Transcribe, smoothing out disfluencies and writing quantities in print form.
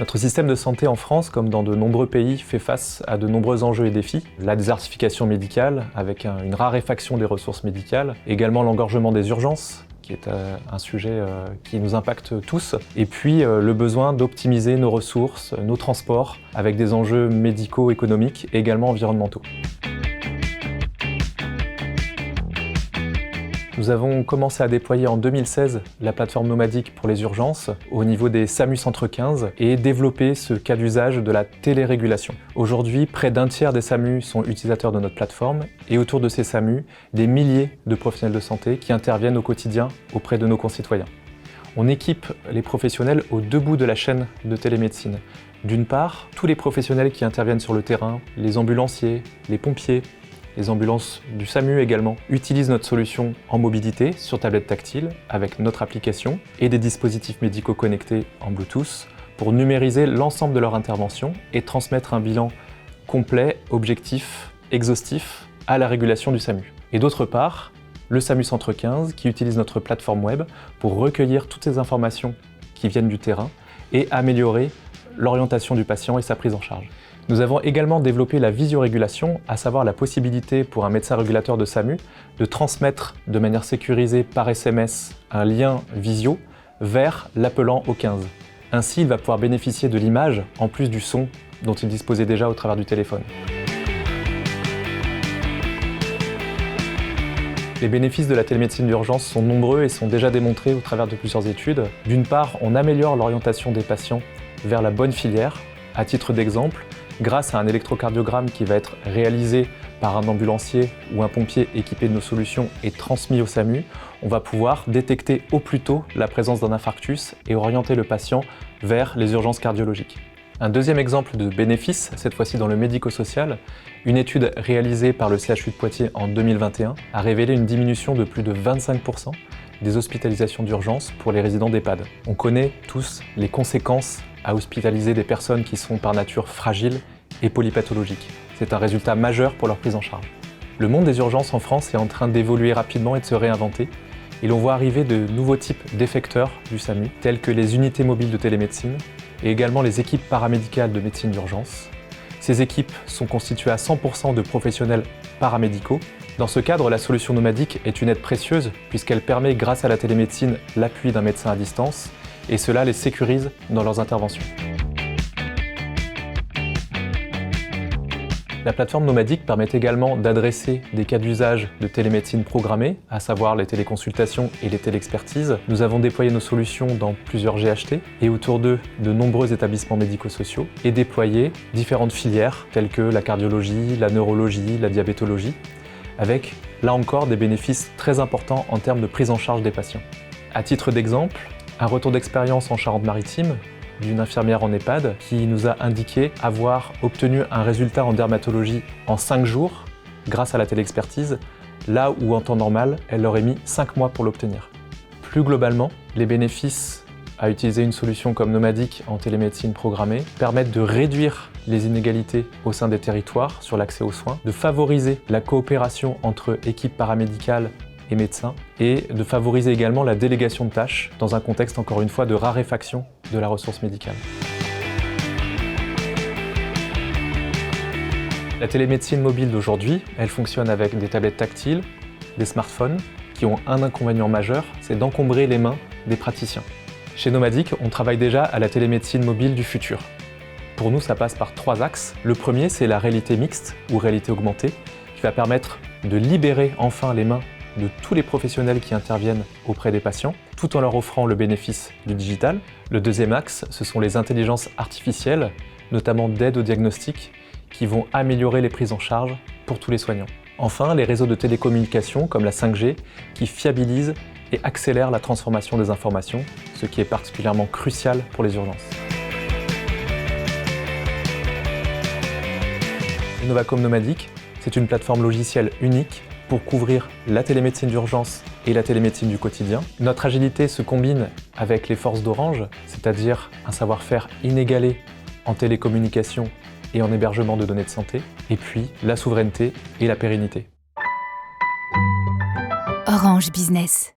Notre système de santé en France, comme dans de nombreux pays, fait face à de nombreux enjeux et défis. La désertification médicale, avec une raréfaction des ressources médicales, également l'engorgement des urgences, qui est un sujet qui nous impacte tous, et puis le besoin d'optimiser nos ressources, nos transports, avec des enjeux médicaux, économiques et également environnementaux. Nous avons commencé à déployer en 2016 la plateforme nomadique pour les urgences au niveau des SAMU Centre 15 et développer ce cas d'usage de la télérégulation. Aujourd'hui, près d'un tiers des SAMU sont utilisateurs de notre plateforme et autour de ces SAMU, des milliers de professionnels de santé qui interviennent au quotidien auprès de nos concitoyens. On équipe les professionnels aux deux bouts de la chaîne de télémédecine. D'une part, tous les professionnels qui interviennent sur le terrain, les ambulanciers, les pompiers, les ambulances du SAMU également, utilisent notre solution en mobilité sur tablette tactile avec notre application et des dispositifs médicaux connectés en Bluetooth pour numériser l'ensemble de leur intervention et transmettre un bilan complet, objectif, exhaustif à la régulation du SAMU. Et d'autre part, le SAMU Centre 15 qui utilise notre plateforme web pour recueillir toutes ces informations qui viennent du terrain et améliorer l'orientation du patient et sa prise en charge. Nous avons également développé la visorégulation, à savoir la possibilité pour un médecin régulateur de SAMU de transmettre de manière sécurisée par SMS un lien visio vers l'appelant au 15. Ainsi, il va pouvoir bénéficier de l'image en plus du son dont il disposait déjà au travers du téléphone. Les bénéfices de la télémédecine d'urgence sont nombreux et sont déjà démontrés au travers de plusieurs études. D'une part, on améliore l'orientation des patients vers la bonne filière. À titre d'exemple, grâce à un électrocardiogramme qui va être réalisé par un ambulancier ou un pompier équipé de nos solutions et transmis au SAMU, on va pouvoir détecter au plus tôt la présence d'un infarctus et orienter le patient vers les urgences cardiologiques. Un deuxième exemple de bénéfice, cette fois-ci dans le médico-social, une étude réalisée par le CHU de Poitiers en 2021 a révélé une diminution de plus de 25% des hospitalisations d'urgence pour les résidents d'EHPAD. On connaît tous les conséquences à hospitaliser des personnes qui sont par nature fragiles et polypathologiques. C'est un résultat majeur pour leur prise en charge. Le monde des urgences en France est en train d'évoluer rapidement et de se réinventer. Et l'on voit arriver de nouveaux types d'effecteurs du SAMU, tels que les unités mobiles de télémédecine et également les équipes paramédicales de médecine d'urgence. Ces équipes sont constituées à 100% de professionnels paramédicaux. Dans ce cadre, la solution nomadique est une aide précieuse puisqu'elle permet, grâce à la télémédecine, l'appui d'un médecin à distance et cela les sécurise dans leurs interventions. La plateforme nomadique permet également d'adresser des cas d'usage de télémédecine programmée, à savoir les téléconsultations et les téléexpertises. Nous avons déployé nos solutions dans plusieurs GHT et autour d'eux de nombreux établissements médico-sociaux et déployé différentes filières telles que la cardiologie, la neurologie, la diabétologie, avec là encore des bénéfices très importants en termes de prise en charge des patients. À titre d'exemple, un retour d'expérience en Charente-Maritime d'une infirmière en EHPAD qui nous a indiqué avoir obtenu un résultat en dermatologie en 5 jours grâce à la téléexpertise, là où en temps normal, elle aurait mis 5 mois pour l'obtenir. Plus globalement, les bénéfices à utiliser une solution comme Nomadique en télémédecine programmée permettent de réduire les inégalités au sein des territoires sur l'accès aux soins, de favoriser la coopération entre équipes paramédicales et médecins, et de favoriser également la délégation de tâches dans un contexte encore une fois de raréfaction de la ressource médicale. La télémédecine mobile d'aujourd'hui, elle fonctionne avec des tablettes tactiles, des smartphones, qui ont un inconvénient majeur, c'est d'encombrer les mains des praticiens. Chez Nomadique, on travaille déjà à la télémédecine mobile du futur. Pour nous, ça passe par 3 axes. Le premier, c'est la réalité mixte ou réalité augmentée, qui va permettre de libérer enfin les mains de tous les professionnels qui interviennent auprès des patients, tout en leur offrant le bénéfice du digital. Le deuxième axe, ce sont les intelligences artificielles, notamment d'aide au diagnostic, qui vont améliorer les prises en charge pour tous les soignants. Enfin, les réseaux de télécommunications comme la 5G, qui fiabilisent et accélèrent la transformation des informations, ce qui est particulièrement crucial pour les urgences. Novacom Nomadique, c'est une plateforme logicielle unique pour couvrir la télémédecine d'urgence et la télémédecine du quotidien. Notre agilité se combine avec les forces d'Orange, c'est-à-dire un savoir-faire inégalé en télécommunication et en hébergement de données de santé, et puis la souveraineté et la pérennité. Orange Business.